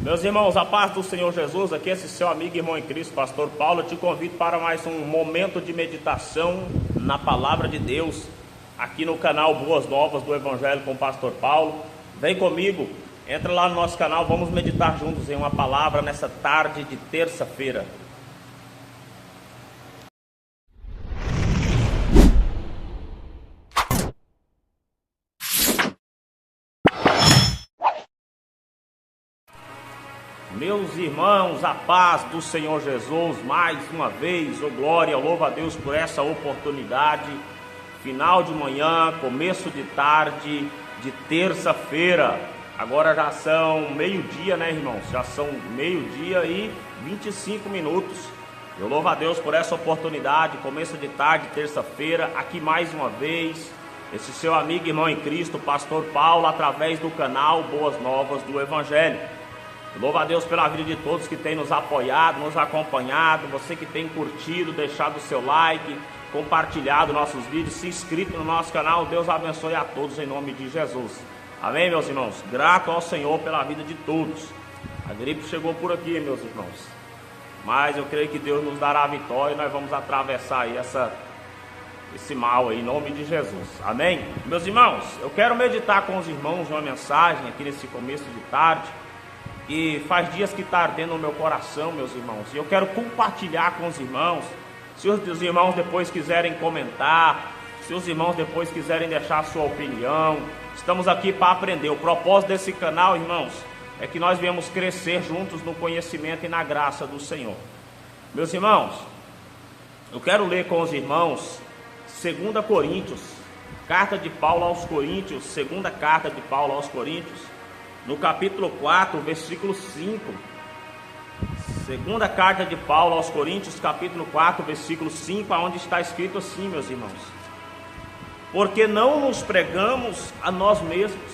Meus irmãos, a paz do Senhor Jesus, aqui esse seu amigo e irmão em Cristo, Pastor Paulo, eu te convido para mais um momento de meditação na Palavra de Deus, aqui no canal Boas Novas do Evangelho com o Pastor Paulo. Vem comigo, entra lá no nosso canal, vamos meditar juntos em uma palavra nessa tarde de terça-feira. Meus irmãos, a paz do Senhor Jesus, mais uma vez, glória, louva a Deus por essa oportunidade, final de manhã, começo de tarde, de terça-feira, agora já são meio-dia, né, irmãos? Já são meio-dia e 25 minutos, eu louvo a Deus por essa oportunidade, começo de tarde, terça-feira, aqui mais uma vez, esse seu amigo e irmão em Cristo, Pastor Paulo, através do canal Boas Novas do Evangelho. Louva a Deus pela vida de todos que têm nos apoiado, nos acompanhado, você que tem curtido, deixado o seu like, compartilhado nossos vídeos, se inscrito no nosso canal. Deus abençoe a todos em nome de Jesus. Amém, meus irmãos? Grato ao Senhor pela vida de todos. A gripe chegou por aqui, meus irmãos, mas eu creio que Deus nos dará a vitória e nós vamos atravessar aí esse mal aí, em nome de Jesus. Amém? Meus irmãos, eu quero meditar com os irmãos uma mensagem aqui nesse começo de tarde, que faz dias que está ardendo no meu coração, meus irmãos, e eu quero compartilhar com os irmãos. Se os irmãos depois quiserem comentar, se os irmãos depois quiserem deixar a sua opinião, estamos aqui para aprender. O propósito desse canal, irmãos, é que nós viemos crescer juntos no conhecimento e na graça do Senhor. Meus irmãos, eu quero ler com os irmãos 2 Coríntios, carta de Paulo aos Coríntios, segunda carta de Paulo aos Coríntios, no capítulo 4, versículo 5, segunda carta de Paulo aos Coríntios, capítulo 4, versículo 5, onde está escrito assim, meus irmãos: porque não nos pregamos a nós mesmos,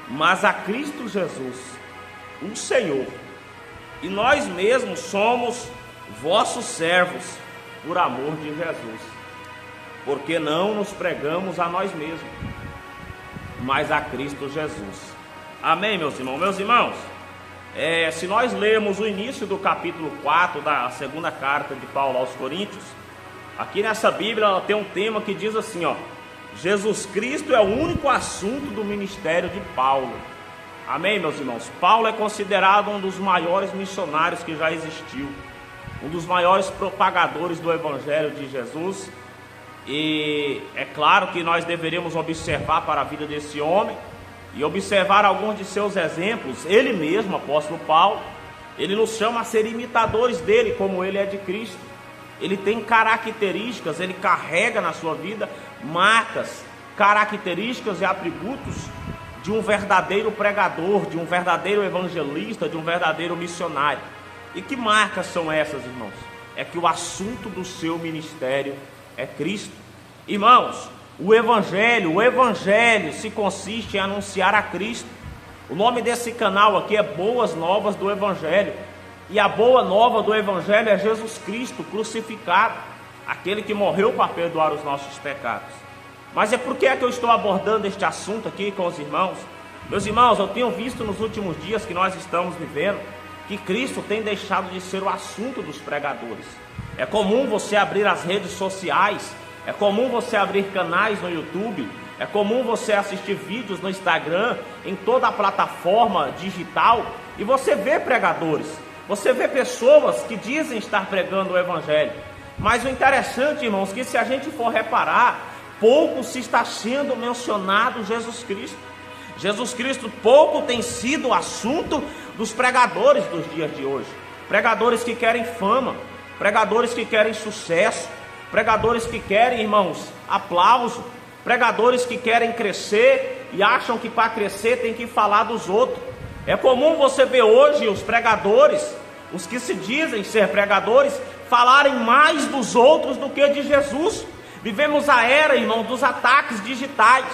mas a Cristo Jesus, o Senhor, e nós mesmos somos vossos servos, por amor de Jesus, porque não nos pregamos a nós mesmos, mas a Cristo Jesus. Amém, meus irmãos? Meus irmãos, se nós lermos o início do capítulo 4 da segunda carta de Paulo aos Coríntios, aqui nessa Bíblia ela tem um tema que diz assim, ó: Jesus Cristo é o único assunto do ministério de Paulo. Amém, meus irmãos? Paulo é considerado um dos maiores missionários que já existiu, um dos maiores propagadores do Evangelho de Jesus, e é claro que nós deveríamos observar para a vida desse homem e observar alguns de seus exemplos. Ele mesmo, apóstolo Paulo, ele nos chama a ser imitadores dele, como ele é de Cristo. Ele tem características, ele carrega na sua vida marcas, características e atributos de um verdadeiro pregador, de um verdadeiro evangelista, de um verdadeiro missionário. E que marcas são essas, irmãos? É que o assunto do seu ministério é Cristo. Irmãos, o Evangelho se consiste em anunciar a Cristo. O nome desse canal aqui é Boas Novas do Evangelho. E a boa nova do Evangelho é Jesus Cristo crucificado, aquele que morreu para perdoar os nossos pecados. Mas por que é que eu estou abordando este assunto aqui com os irmãos? Meus irmãos, eu tenho visto nos últimos dias que nós estamos vivendo, que Cristo tem deixado de ser o assunto dos pregadores. É comum você abrir as redes sociais, é comum você abrir canais no YouTube, é comum você assistir vídeos no Instagram, em toda a plataforma digital, e você vê pregadores, você vê pessoas que dizem estar pregando o Evangelho. Mas o interessante, irmãos, que se a gente for reparar, pouco se está sendo mencionado Jesus Cristo. Jesus Cristo pouco tem sido o assunto dos pregadores dos dias de hoje. Pregadores que querem fama, pregadores que querem sucesso, pregadores que querem, irmãos, aplauso, pregadores que querem crescer e acham que para crescer tem que falar dos outros. É comum você ver hoje os pregadores, os que se dizem ser pregadores, falarem mais dos outros do que de Jesus. Vivemos a era, irmão, dos ataques digitais,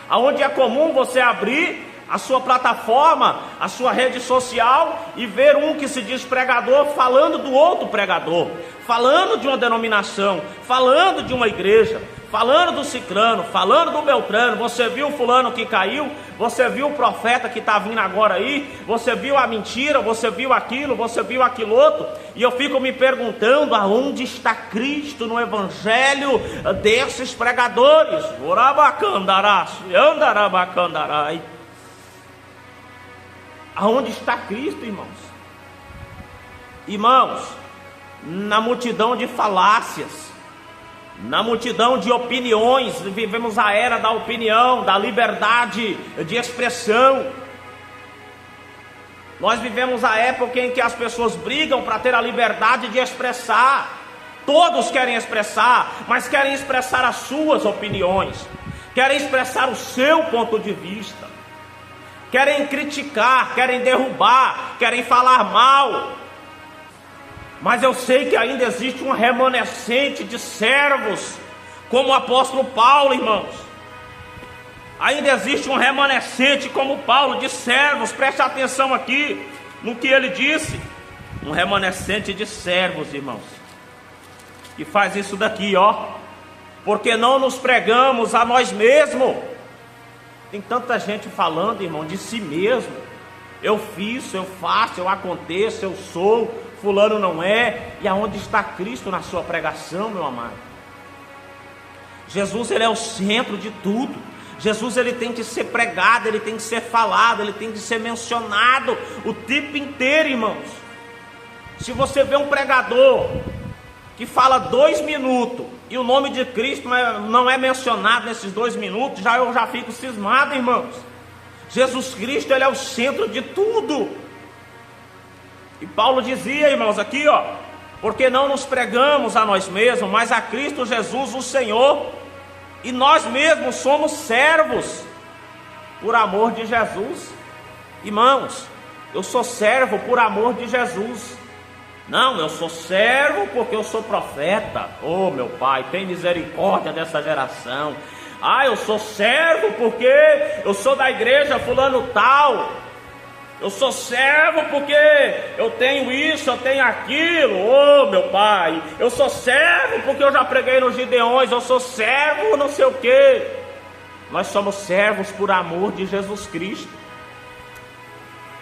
onde é comum você abrir a sua plataforma, a sua rede social e ver um que se diz pregador falando do outro pregador, falando de uma denominação, falando de uma igreja, falando do ciclano, falando do beltrano. Você viu o fulano que caiu? Você viu o profeta que está vindo agora aí? Você viu a mentira? Você viu aquilo? Você viu aquilo outro? E eu fico me perguntando, aonde está Cristo no evangelho desses pregadores? Aonde está Cristo, irmãos? Irmãos, na multidão de falácias, na multidão de opiniões, vivemos a era da opinião, da liberdade de expressão. Nós vivemos a época em que as pessoas brigam para ter a liberdade de expressar. Todos querem expressar, mas querem expressar as suas opiniões, querem expressar o seu ponto de vista, querem criticar, querem derrubar, querem falar mal. Mas eu sei que ainda existe um remanescente de servos, como o apóstolo Paulo, irmãos. Ainda existe um remanescente como Paulo, de servos. Preste atenção aqui no que ele disse. Um remanescente de servos, irmãos, que faz isso daqui, ó. Porque não nos pregamos a nós mesmos. Tem tanta gente falando, irmão, de si mesmo. Eu fiz, eu faço, eu aconteço, eu sou, fulano não é. E aonde está Cristo na sua pregação, meu amado? Jesus, ele é o centro de tudo. Jesus, ele tem que ser pregado, ele tem que ser falado, ele tem que ser mencionado o tempo inteiro, irmãos. Se você vê um pregador que fala 2 minutos e o nome de Cristo não é mencionado nesses 2 minutos, eu já fico cismado, irmãos. Jesus Cristo, ele é o centro de tudo. E Paulo dizia, irmãos, aqui, ó: porque não nos pregamos a nós mesmos, mas a Cristo Jesus, o Senhor, e nós mesmos somos servos por amor de Jesus. Irmãos, eu sou servo por amor de Jesus. Não, eu sou servo porque eu sou profeta. Oh, meu Pai, tem misericórdia dessa geração. Ah, eu sou servo porque eu sou da igreja fulano tal. Eu sou servo porque eu tenho isso, eu tenho aquilo. Oh, meu Pai, eu sou servo porque eu já preguei nos Gideões. Eu sou servo não sei o que. Nós somos servos por amor de Jesus Cristo.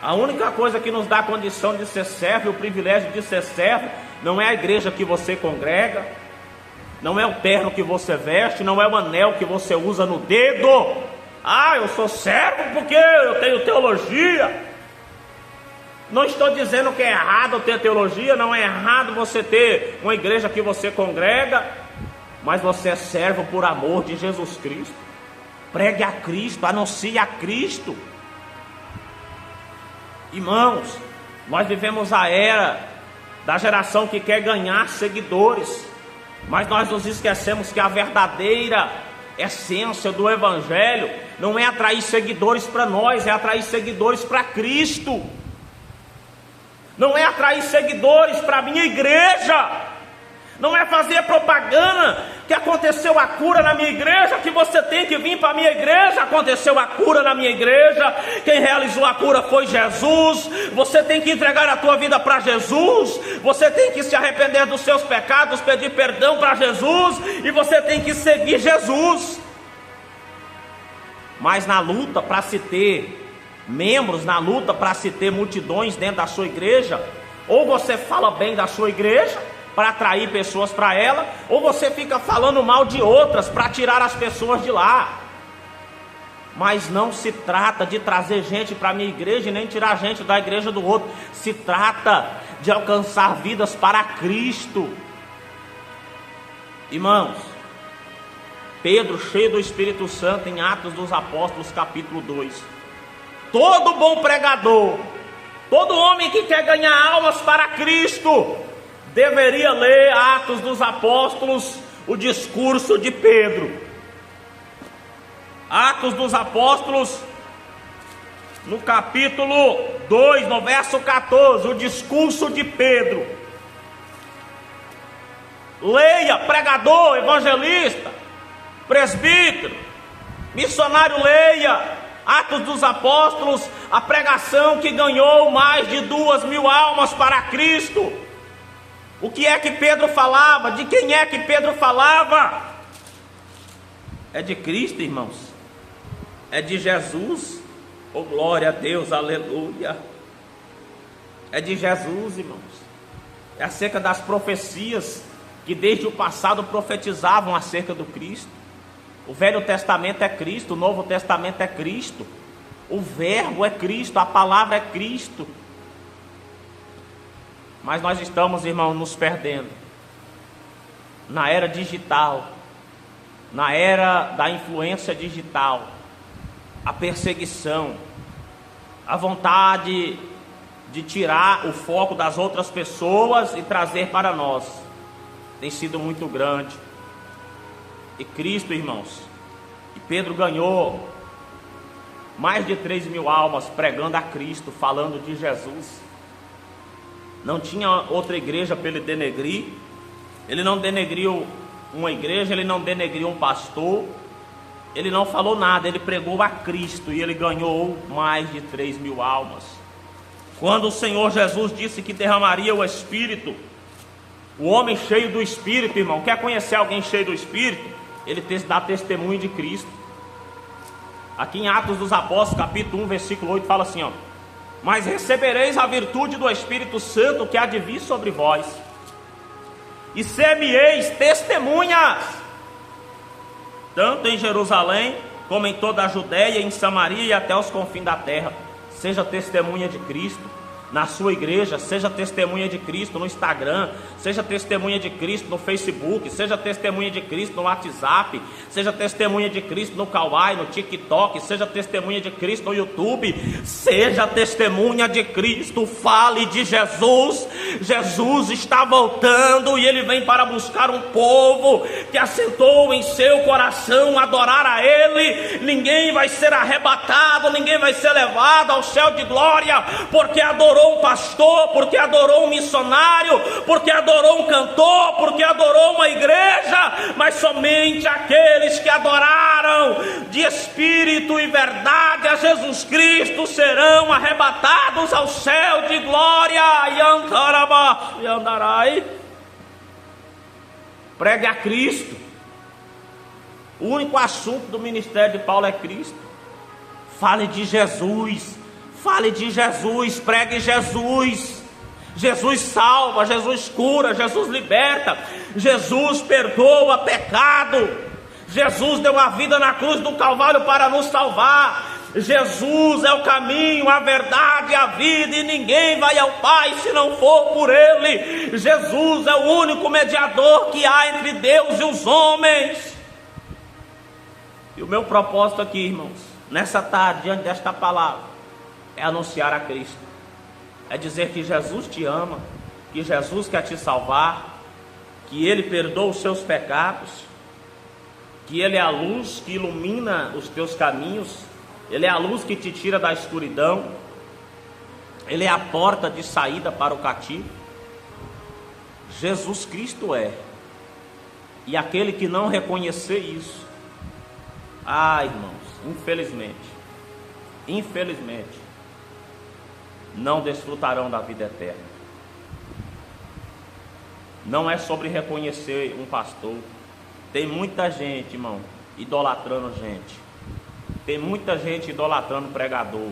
A única coisa que nos dá a condição de ser servo e o privilégio de ser servo não é a igreja que você congrega, não é o terno que você veste, não é o anel que você usa no dedo. Ah, eu sou servo porque eu tenho teologia. Não estou dizendo que é errado ter teologia, não é errado você ter uma igreja que você congrega, mas você é servo por amor de Jesus Cristo. Pregue a Cristo, anuncie a Cristo. Irmãos, nós vivemos a era da geração que quer ganhar seguidores, mas nós nos esquecemos que a verdadeira essência do evangelho não é atrair seguidores para nós, é atrair seguidores para Cristo. Não é atrair seguidores para a minha igreja, não é fazer propaganda que aconteceu a cura na minha igreja, que você tem que vir para a minha igreja. Aconteceu a cura na minha igreja, quem realizou a cura foi Jesus. Você tem que entregar a tua vida para Jesus, você tem que se arrepender dos seus pecados, pedir perdão para Jesus, e você tem que seguir Jesus. Mas na luta para se ter membros, na luta para se ter multidões dentro da sua igreja, ou você fala bem da sua igreja para atrair pessoas para ela, ou você fica falando mal de outras para tirar as pessoas de lá. Mas não se trata de trazer gente para a minha igreja e nem tirar gente da igreja do outro. Se trata de alcançar vidas para Cristo. Irmãos, Pedro, cheio do Espírito Santo, em Atos dos Apóstolos, capítulo 2: todo bom pregador, todo homem que quer ganhar almas para Cristo, deveria ler Atos dos Apóstolos, o discurso de Pedro. Atos dos Apóstolos, no capítulo 2, no verso 14, o discurso de Pedro. Leia, pregador, evangelista, presbítero, missionário, leia. Atos dos Apóstolos, a pregação que ganhou mais de 2.000 almas para Cristo. O que é que Pedro falava? De quem é que Pedro falava? É de Cristo, irmãos. É de Jesus. Oh, glória a Deus, aleluia. É de Jesus, irmãos. É acerca das profecias que desde o passado profetizavam acerca do Cristo. O Velho Testamento é Cristo, o Novo Testamento é Cristo. O Verbo é Cristo, a palavra é Cristo. Mas nós estamos, irmãos, nos perdendo. Na era digital, na era da influência digital, a perseguição, a vontade de tirar o foco das outras pessoas e trazer para nós, tem sido muito grande. E Cristo, irmãos, e Pedro ganhou mais de 3.000 almas pregando a Cristo, falando de Jesus. Não tinha outra igreja para ele denegrir. Ele não denegriu uma igreja, ele não denegriu um pastor, ele não falou nada, ele pregou a Cristo e ele ganhou mais de 3.000 almas. Quando o Senhor Jesus disse que derramaria o Espírito, o homem cheio do Espírito, irmão, quer conhecer alguém cheio do Espírito? Ele dá testemunho de Cristo. Aqui em Atos dos Apóstolos, capítulo 1, versículo 8, fala assim, ó: mas recebereis a virtude do Espírito Santo que há de vir sobre vós, e ser-me-eis testemunhas, tanto em Jerusalém, como em toda a Judéia, em Samaria e até os confins da terra. Seja testemunha de Cristo na sua igreja, seja testemunha de Cristo no Instagram, seja testemunha de Cristo no Facebook, seja testemunha de Cristo no WhatsApp, seja testemunha de Cristo no Kawaii, no TikTok, seja testemunha de Cristo no YouTube, seja testemunha de Cristo, fale de Jesus. Jesus está voltando e Ele vem para buscar um povo que assentou em seu coração adorar a Ele. Ninguém vai ser arrebatado, ninguém vai ser levado ao céu de glória porque adorou um pastor, porque adorou um missionário, porque adorou um cantor, porque adorou uma igreja, mas somente aqueles que adoraram de espírito e verdade a Jesus Cristo serão arrebatados ao céu de glória. E andarai. Pregue a Cristo. O único assunto do ministério de Paulo é Cristo. Fale de Jesus. Fale de Jesus, pregue Jesus. Jesus salva, Jesus cura, Jesus liberta, Jesus perdoa pecado. Jesus deu a vida na cruz do Calvário para nos salvar. Jesus é o caminho, a verdade, a vida, e ninguém vai ao Pai se não for por Ele. Jesus é o único mediador que há entre Deus e os homens. E o meu propósito aqui, irmãos, nessa tarde, diante desta palavra, é anunciar a Cristo, é dizer que Jesus te ama, que Jesus quer te salvar, que Ele perdoa os seus pecados, que Ele é a luz que ilumina os teus caminhos, Ele é a luz que te tira da escuridão, Ele é a porta de saída para o cativo. Jesus Cristo é, e aquele que não reconhecer isso, irmãos, infelizmente, não desfrutarão da vida eterna. Não é sobre reconhecer um pastor. Tem muita gente, irmão, idolatrando gente. Tem muita gente idolatrando pregador.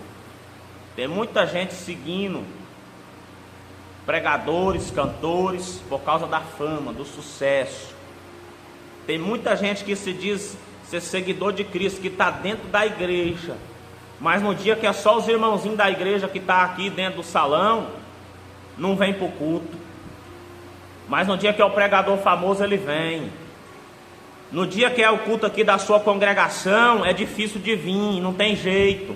Tem muita gente seguindo pregadores, cantores, por causa da fama, do sucesso. Tem muita gente que se diz ser seguidor de Cristo, que está dentro da igreja, mas no dia que é só os irmãozinhos da igreja que está aqui dentro do salão, não vem para o culto. Mas no dia que é o pregador famoso, ele vem. No dia que é o culto aqui da sua congregação, é difícil de vir, não tem jeito.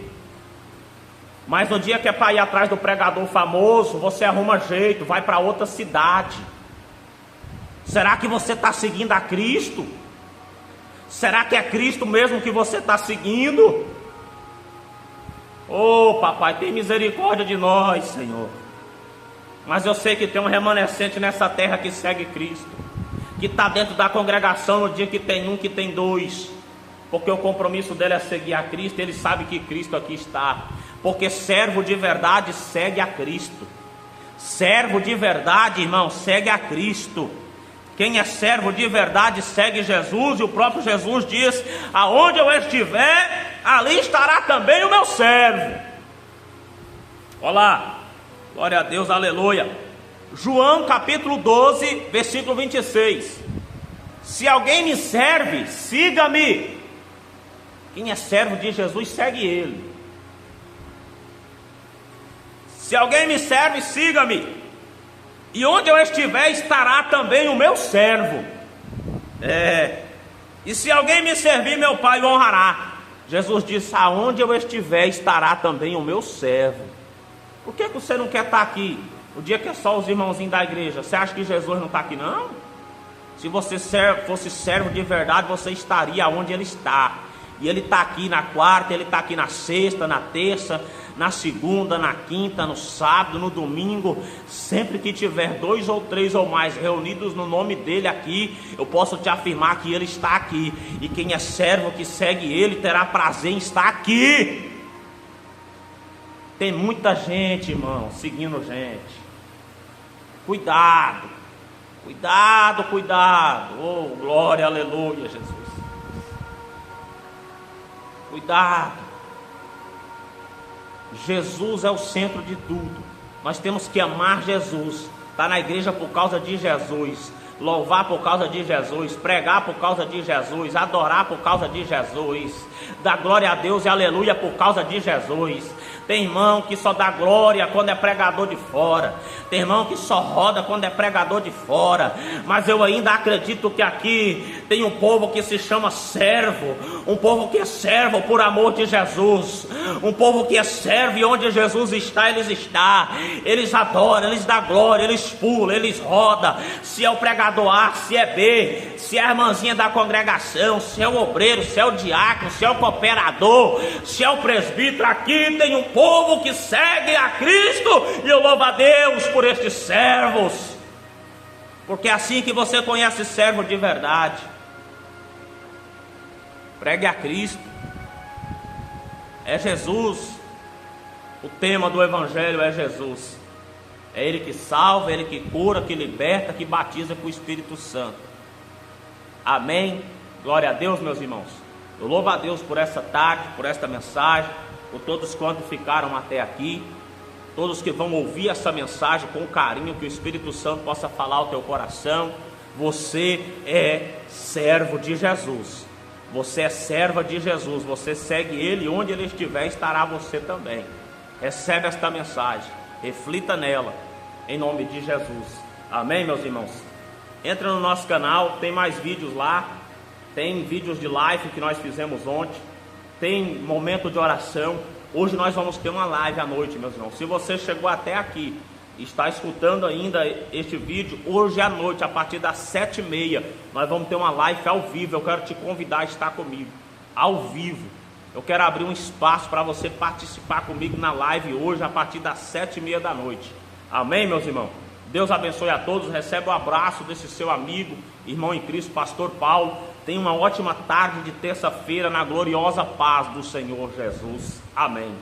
Mas no dia que é para ir atrás do pregador famoso, você arruma jeito, vai para outra cidade. Será que você está seguindo a Cristo? Será que é Cristo mesmo que você está seguindo? Oh, papai, tem misericórdia de nós, Senhor. Mas eu sei que tem um remanescente nessa terra que segue Cristo, que está dentro da congregação no dia que tem um, que tem dois, porque o compromisso dele é seguir a Cristo. Ele sabe que Cristo aqui está, porque servo de verdade segue a Cristo. Servo de verdade, irmão, segue a Cristo. Quem é servo de verdade segue Jesus, e o próprio Jesus diz: aonde eu estiver, ali estará também o meu servo. Olá, glória a Deus, aleluia. João capítulo 12, versículo 26. Se alguém me serve, siga-me. Quem é servo de Jesus, segue ele. Se alguém me serve, siga-me. E onde eu estiver, estará também o meu servo. E se alguém me servir, meu Pai o honrará. Jesus disse: aonde eu estiver, estará também o meu servo. Por que você não quer estar aqui? O dia que é só os irmãozinhos da igreja, você acha que Jesus não está aqui, não? Se você fosse servo de verdade, você estaria onde ele está. E ele está aqui na quarta, ele está aqui na sexta, na terça, na segunda, na quinta, no sábado, no domingo. Sempre que tiver 2 ou 3 ou mais reunidos no nome dele aqui, eu posso te afirmar que ele está aqui. E quem é servo que segue ele terá prazer em estar aqui. Tem muita gente, irmão, seguindo gente. Cuidado, cuidado, cuidado. Oh, glória, aleluia, Jesus. Cuidado. Jesus é o centro de tudo. Nós temos que amar Jesus, estar na igreja por causa de Jesus, louvar por causa de Jesus, pregar por causa de Jesus, adorar por causa de Jesus, dar glória a Deus e aleluia por causa de Jesus. Tem irmão que só dá glória quando é pregador de fora. Tem irmão que só roda quando é pregador de fora. Mas eu ainda acredito que aqui tem um povo que se chama servo. Um povo que é servo por amor de Jesus. Um povo que é servo, e onde Jesus está, eles estão. Eles adoram, eles dão glória, eles pulam, eles rodam. Se é o pregador A, se é B, se é a irmãzinha da congregação, se é o obreiro, se é o diácono, se é o cooperador, se é o presbítero, aqui tem um povo que segue a Cristo, e eu louvo a Deus por estes servos, porque é assim que você conhece servo de verdade. Pregue a Cristo, é Jesus. O tema do Evangelho é Jesus. É Ele que salva, é Ele que cura, que liberta, que batiza com o Espírito Santo. Amém? Glória a Deus, meus irmãos. Eu louvo a Deus por essa tarde, por esta mensagem, por todos quantos ficaram até aqui, todos que vão ouvir essa mensagem com carinho, que o Espírito Santo possa falar ao teu coração. Você é servo de Jesus. Você é serva de Jesus. Você segue Ele, onde Ele estiver, estará você também. Recebe esta mensagem, reflita nela, em nome de Jesus. Amém, meus irmãos? Entra no nosso canal, tem mais vídeos lá. Tem vídeos de live que nós fizemos ontem. Tem momento de oração. Hoje nós vamos ter uma live à noite, meus irmãos. Se você chegou até aqui, está escutando ainda este vídeo, hoje à noite, a partir das 7h30, nós vamos ter uma live ao vivo. Eu quero te convidar a estar comigo, ao vivo. Eu quero abrir um espaço para você participar comigo na live hoje, a partir das 7h30 da noite. Amém, meus irmãos? Deus abençoe a todos. Recebe o abraço desse seu amigo, irmão em Cristo, pastor Paulo. Tenha uma ótima tarde de terça-feira na gloriosa paz do Senhor Jesus. Amém.